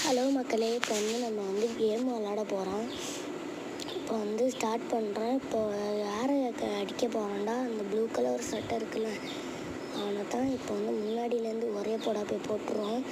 Hello மக்களே, இப்போ நம்ம கேம் விளாட போகிறோம். இப்போ ஸ்டார்ட் பண்ணுறேன். இப்போ யாரை அடிக்க போகிறோம்டா, அந்த ப்ளூ கலர் சட்டை இருக்குல்ல, அவனை தான் இப்போ முன்னாடியிலேருந்து ஒரே போடா போய் போட்டுருவோம்.